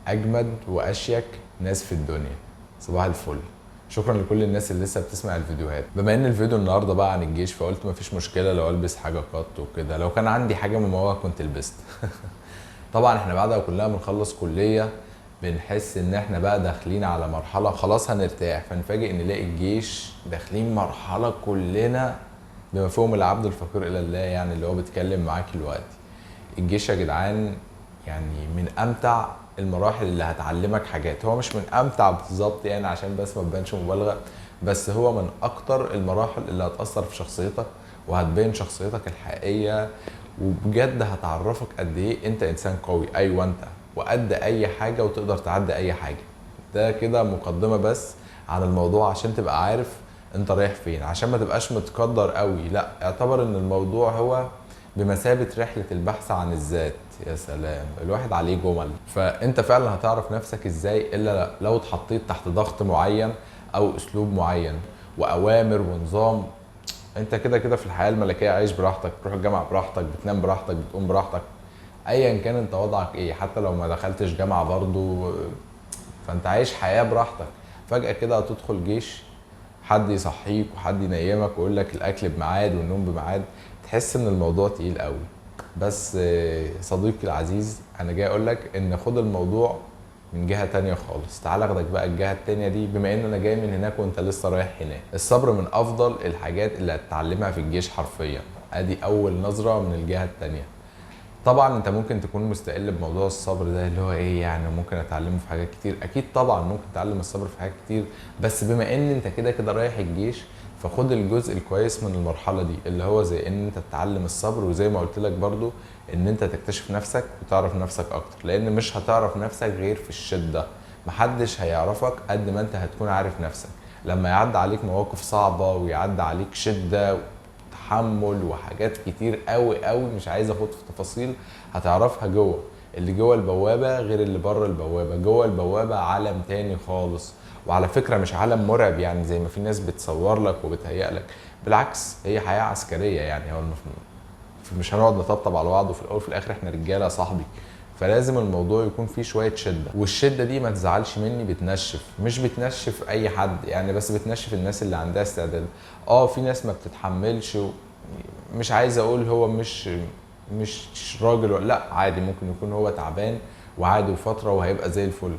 اجمد واشيك ناس في الدنيا. صباح الفل. شكرا لكل الناس اللي لسه بتسمع الفيديوهات. بما ان الفيديو النهارده بقى عن الجيش، فقلت مفيش مشكله لو البس حاجه قط وكده، لو كان عندي حاجه مموهه كنت لبست. طبعا احنا بعد كلنا بنخلص كليه بنحس ان احنا بقى داخلين على مرحله خلاص هنرتاح، فنفاجئ ان نلاقي الجيش داخلين مرحله كلنا بمفهوم العبد الفقير الى الله، يعني اللي هو بيتكلم معاك دلوقتي. الجيش يا جدعان يعني من امتع المراحل اللي هتعلمك حاجات. هو مش من امتع بالظبط يعني عشان بس ما تبانش مبالغه، بس هو من اكتر المراحل اللي هتاثر في شخصيتك وهتبين شخصيتك الحقيقيه، وبجد هتعرفك قد ايه انت انسان قوي. ايوه انت وقد اي حاجه وتقدر تعدي اي حاجه. ده كده مقدمه بس عن الموضوع عشان تبقى عارف انت رايح فين، عشان ما تبقاش متقدر قوي. لا، اعتبر ان الموضوع هو بمثابه رحله البحث عن الذات. يا سلام، الواحد عليه جمل. فانت فعلا هتعرف نفسك ازاي الا لو اتحطيت تحت ضغط معين او اسلوب معين واوامر ونظام. انت كده كده في الحياه الملكيه عايش براحتك، بتروح الجامعه براحتك، بتنام براحتك، بتقوم براحتك، ايا كان انت وضعك ايه. حتى لو ما دخلتش جامعه برضو فانت عايش حياه براحتك. فجاه كده هتدخل جيش، حد يصحيك وحد ينيمك ويقول لك الاكل بميعاد والنوم بميعاد، تحس ان الموضوع تقيل قوي. بس صديقي العزيز، انا جاي اقول لك ان خد الموضوع من جهه تانية خالص. تعال اخدك بقى الجهه التانية دي، بما ان انا جاي من هناك وانت لسه رايح هناك. الصبر من افضل الحاجات اللي هتتعلمها في الجيش حرفيا. ادي اول نظره من الجهه التانية. طبعا انت ممكن تكون مستقل بموضوع الصبر ده اللي هو ايه يعني، ممكن اتعلمه في حاجات كتير. اكيد طبعا ممكن تتعلم الصبر في حاجات كتير، بس بما ان انت كده كده رايح الجيش فخد الجزء الكويس من المرحله دي اللي هو زي ان انت تتعلم الصبر، وزي ما قلت لك برضو ان انت تكتشف نفسك وتعرف نفسك اكتر، لان مش هتعرف نفسك غير في الشده. محدش هيعرفك قد ما انت هتكون عارف نفسك. لما يعدي عليك مواقف صعبه ويعدي عليك شده تحمل وحاجات كتير قوي قوي مش عايز اخد في تفاصيل، هتعرفها جوه. اللي جوه البوابه غير اللي بره البوابه. جوه البوابه عالم تاني خالص، وعلى فكره مش عالم مرعب يعني زي ما في ناس بتصور لك وبتهيأ لك. بالعكس، هي حياه عسكريه يعني. هو مش هنقعد نطبطب على بعض، وفي الاول وفي الاخر احنا رجاله يا صاحبي. فلازم الموضوع يكون فيه شويه شده، والشده دي ما تزعلش مني بتنشف. مش بتنشف اي حد يعني، بس بتنشف الناس اللي عندها استعداد. في ناس ما بتتحملش مش عايز اقول هو مش راجل ولا لا، عادي ممكن يكون هو تعبان وعادي وفتره وهيبقى زي الفل.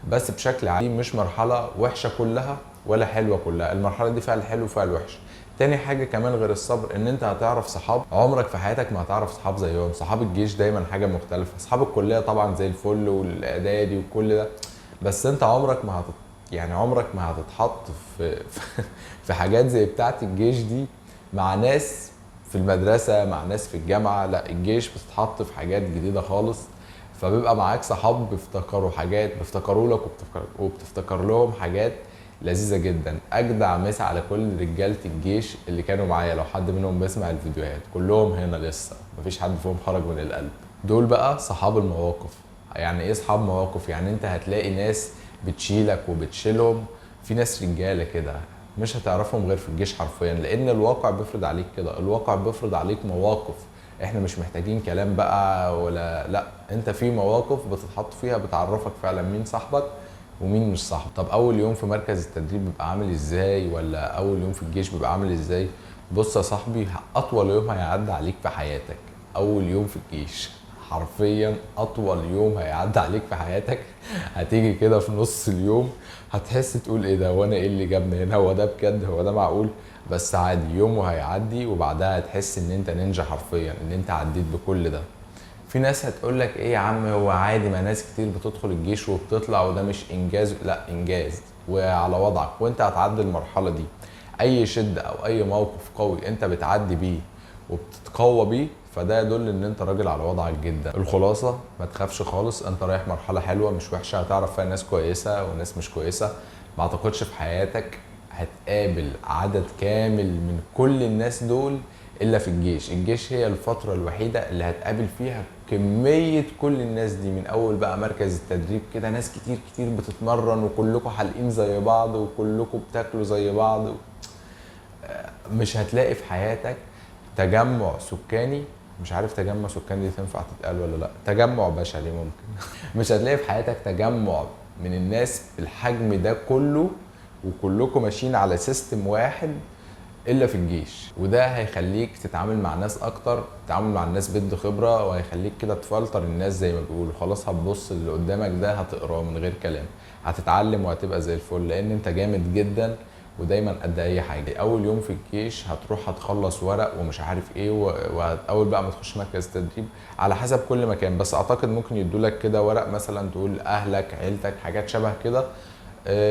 بس بشكل عام مش مرحله وحشه كلها ولا حلوه كلها، المرحله دي فيها الحلو وفيها الوحش. تاني حاجه كمان غير الصبر، ان انت هتعرف صحاب عمرك في حياتك ما هتعرف صحاب زيهم. صحاب الجيش دايما حاجه مختلفه، صحاب الكليه طبعا زي الفل والاعدادي وكل ده، بس انت عمرك ما يعني عمرك ما هتتحط في في حاجات زي بتاعه الجيش دي مع ناس في المدرسه، مع ناس في الجامعه. لا، الجيش بتتحط في حاجات جديده خالص، فبيبقى معاك صحاب بيفتكروا حاجات، بيفتكروا لك وبتفتكر لهم حاجات لذيذه جدا. اجدع مسا على كل رجاله الجيش اللي كانوا معايا، لو حد منهم بيسمع الفيديوهات كلهم هنا لسه، مفيش حد فيهم خرج من القلب. دول بقى صحاب المواقف. يعني ايه صحاب مواقف؟ يعني انت هتلاقي ناس بتشيلك وبتشيلهم. في ناس رجاله كده مش هتعرفهم غير في الجيش حرفيا، لان الواقع بيفرض عليك كده. الواقع بيفرض عليك مواقف، احنا مش محتاجين كلام بقى ولا لا. انت في مواقف بتتحط فيها بتعرفك فعلا مين صاحبك ومين مش صاحبك. طب اول يوم في مركز التدريب بيبقى عامل ازاي، ولا اول يوم في الجيش بيبقى عامل ازاي؟ بص يا صاحبي، اطول يوم هيعدي عليك في حياتك اول يوم في الجيش. حرفيا اطول يوم هيعدي عليك في حياتك. هتيجي كده في نص اليوم هتحس تقول ايه ده، وانا ايه اللي جابني هنا؟ هو ده بجد؟ هو ده معقول؟ بس عادي، يوم هيعدي وبعدها هتحس ان انت نينجا حرفيا، ان انت عديت بكل ده. في ناس هتقول لك ايه يا عم، هو عادي ما ناس كتير بتدخل الجيش وبتطلع وده مش انجاز. لا، انجاز وعلى وضعك، وانت هتعدي المرحله دي. اي شده او اي موقف قوي انت بتعدي بيه وبتتقوى بيه، فده يدل ان انت راجل على وضعك جدا. الخلاصه، ما تخافش خالص، انت رايح مرحله حلوه مش وحشه، هتعرف فيها ناس كويسه وناس مش كويسه. ما اعتقدش في حياتك هتقابل عدد كامل من كل الناس دول الا في الجيش. الجيش هي الفتره الوحيده اللي هتقابل فيها كميه كل الناس دي. من اول بقى مركز التدريب كده ناس كتير كتير بتتمرن، وكلكم حالقين زي بعض، وكلكم بتاكلوا زي بعض. مش هتلاقي في حياتك تجمع سكاني مش عارف تجمع سكاني دي تنفع تتقال ولا لا، تجمع بشري ممكن. مش هتلاقي في حياتك تجمع من الناس بالحجم ده كله وكلكم ماشيين على سيستم واحد الا في الجيش. وده هيخليك تتعامل مع ناس اكتر، تتعامل مع الناس بد خبره، وهيخليك كده تفلتر الناس زي ما بيقولوا. خلاص هتبص اللي قدامك ده هتقراه من غير كلام، هتتعلم وهتبقى زي الفل، لان انت جامد جدا ودايما قد اي حاجه. اول يوم في الجيش هتروح هتخلص ورق ومش عارف ايه، واول بقى ما تخش مركز تدريب على حسب كل مكان، بس اعتقد ممكن يدولك كده ورق مثلا تقول اهلك عيلتك حاجات شبه كده.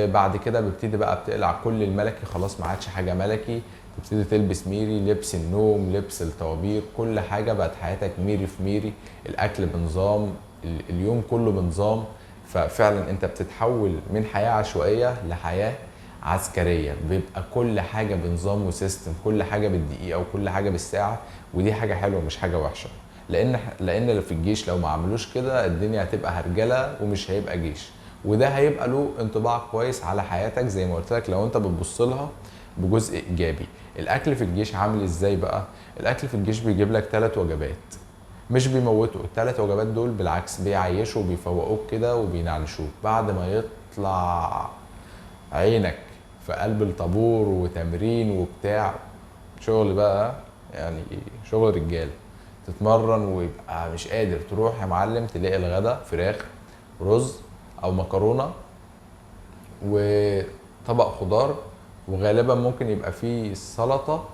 بعد كده ببتدي بقى بتقلع كل الملكي، خلاص ما عادش حاجه ملكي، تبتدي تلبس ميري، لبس النوم، لبس الطوابير، كل حاجه بقت حياتك ميري في ميري. الاكل بنظام، اليوم كله بنظام. ففعلا انت بتتحول من حياه عشوائيه لحياه عسكريه، بيبقى كل حاجه بنظام وسيستم، كل حاجه بالدقيقه وكل حاجه بالساعه. ودي حاجه حلوه مش حاجه وحشه، لان في الجيش لو ما عملوش كده الدنيا هتبقى هرجله ومش هيبقى جيش. وده هيبقى له انطباع كويس على حياتك زي ما قلت لك لو انت بتبص لها بجزء ايجابي. الاكل في الجيش عامل ازاي بقى؟ الاكل في الجيش بيجيب لك 3 وجبات، مش بيموتوا. ال3 وجبات دول بالعكس بيعيشوا وبيفوقوك كده وبينعنشوك بعد ما يطلع عينك في قلب الطابور وتمرين وبتاع شغل بقى، يعني شغل رجال. تتمرن ويبقى مش قادر تروح يا معلم، تلاقي الغدا فراخ رز او مكرونه وطبق خضار، وغالبا ممكن يبقى فيه سلطه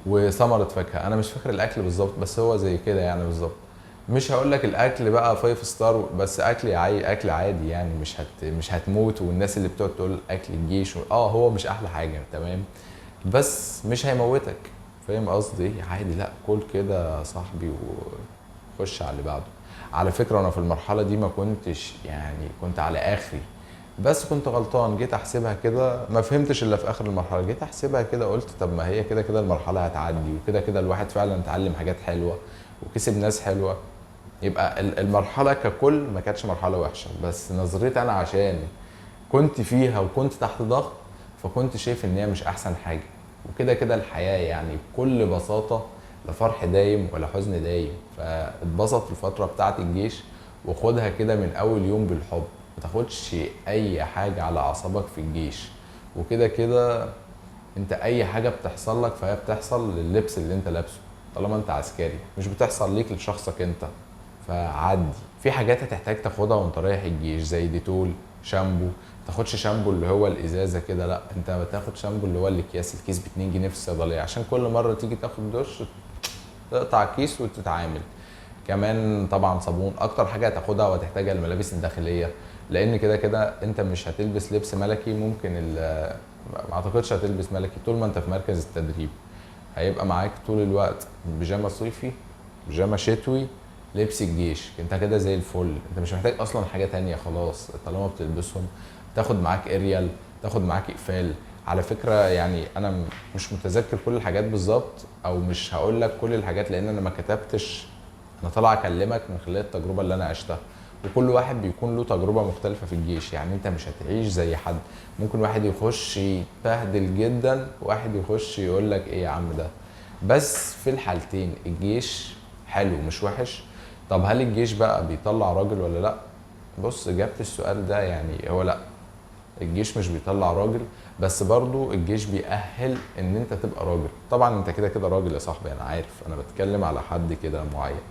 وثمره فاكهه. انا مش فاكر الاكل بالظبط بس هو زي كده يعني بالظبط. مش هقول لك الاكل بقى 5 ستار، بس اكل اكل عادي يعني، مش هتموت. والناس اللي بتقعد تقول اكل الجيش هو مش احلى حاجه تمام، بس مش هيموتك. فاهم قصدي؟ عادي، لا كل كده يا صاحبي وخش على اللي بعده. على فكره انا في المرحله دي ما كنتش يعني، كنت على اخري، بس كنت غلطان. جيت احسبها كده ما فهمتش الا في اخر المرحله، جيت احسبها كده قلت طب ما هي كده كده المرحله هتعدي، وكده كده الواحد فعلا اتعلم حاجات حلوه وكسب ناس حلوه. يبقى المرحله ككل ما كانتش مرحله وحشه، بس نظرتي انا عشان كنت فيها وكنت تحت ضغط فكنت شايف ان هي مش احسن حاجه. وكده كده الحياه يعني بكل بساطه لا فرح دايم ولا حزن دايم. فاتبسط الفتره بتاعه الجيش وخدها كده من اول يوم بالحب، ما تاخدش اي حاجه على اعصابك في الجيش. وكده كده انت اي حاجه بتحصل لك فهي بتحصل لللبس اللي انت لابسه، طالما انت عسكري مش بتحصل ليك لشخصك انت. فعدي. في حاجات هتحتاج تاخدها وانت رايح الجيش زي ديتول، شامبو. ما تاخدش شامبو اللي هو الازازه كده، لا انت بتاخد شامبو اللي هو الاكياس، الكيس ب 2 جنيه في الصيدليه، عشان كل مره تيجي تاخد دش تقطع كيس وتتعامل. كمان طبعا صابون. اكتر حاجه هتاخدها وهتحتاجها الملابس الداخليه، لان كده كده انت مش هتلبس لبس ملكي. ممكن ما اعتقدش هتلبس ملكي طول ما انت في مركز التدريب. هيبقى معاك طول الوقت بيجامه صيفي، بيجامه شتوي، لبس الجيش. انت كده زي الفل، انت مش محتاج اصلا حاجه تانية خلاص طالما بتلبسهم. تاخد معاك اريال، تاخد معاك اقفال. على فكره يعني انا مش متذكر كل الحاجات بالظبط، او مش هقول لك كل الحاجات لان انا ما كتبتش، انا طالع اكلمك من خلال التجربه اللي انا عشتها. وكل واحد بيكون له تجربه مختلفه في الجيش، يعني انت مش هتعيش زي حد. ممكن واحد يخش يتبهدل جدا، واحد يخش يقول لك ايه يا عم ده. بس في الحالتين الجيش حلو مش وحش. طب هل الجيش بقى بيطلع راجل ولا لا؟ بص اجابه السؤال ده يعني هو لا، الجيش مش بيطلع راجل، بس برضو الجيش بيأهل ان انت تبقى راجل. طبعا انت كده كده راجل يا صاحبي، انا عارف، انا بتكلم على حد كده معين.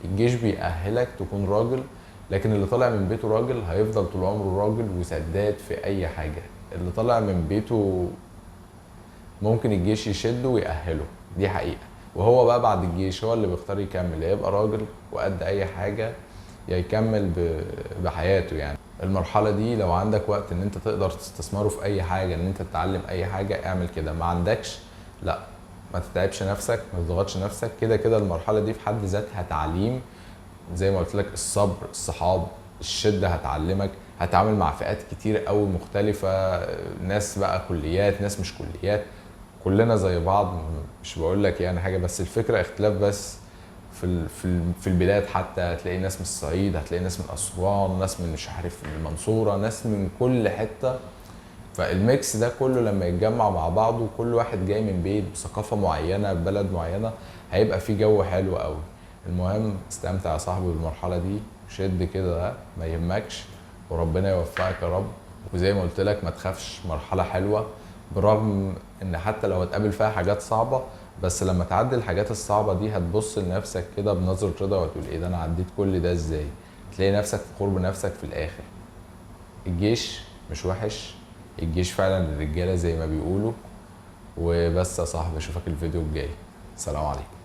الجيش بيأهلك تكون راجل، لكن اللي طالع من بيته راجل هيفضل طول عمره راجل وسداد في اي حاجه. اللي طالع من بيته ممكن الجيش يشده ويأهله، دي حقيقه. وهو بقى بعد الجيش هو اللي بيختار يكمل، يا يبقى راجل وقد اي حاجه يا يكمل بحياته. يعني المرحله دي لو عندك وقت ان انت تقدر تستثمره في اي حاجه، ان انت تتعلم اي حاجه اعمل كده. ما عندكش لا، ما تتعبش نفسك، ما تضغطش نفسك. كده كده المرحله دي في حد ذاتها تعليم. زي ما قلت لك الصبر، الصحاب، الشده هتعلمك. هتعامل مع فئات كتير قوي مختلفه، ناس بقى كليات ناس مش كليات، كلنا زي بعض. مش بقول لك يعني حاجه، بس الفكره اختلاف بس. في البلاد حتى هتلاقي ناس من الصعيد، هتلاقي ناس من اسوان، ناس من مش عارف من المنصوره، ناس من كل حته. فالميكس ده كله لما يتجمع مع بعضه، كل واحد جاي من بيت بثقافه معينه ببلد معينه، هيبقى في جو حلو قوي. المهم استمتع يا صاحبي بالمرحله دي، شد كده ما يهمكش، وربنا يوفقك يا رب. وزي ما قلت لك ما تخافش، مرحله حلوه برغم ان حتى لو هتقابل فيها حاجات صعبه، بس لما تعدي الحاجات الصعبه دي هتبص لنفسك كده بنظره رضا وتقول ايه ده، انا عديت كل ده ازاي؟ تلاقي نفسك فخور بنفسك في الاخر. الجيش مش وحش، الجيش فعلا للرجاله زي ما بيقولوا. وبس يا صاحبي، اشوفك الفيديو الجاي. سلام عليكم.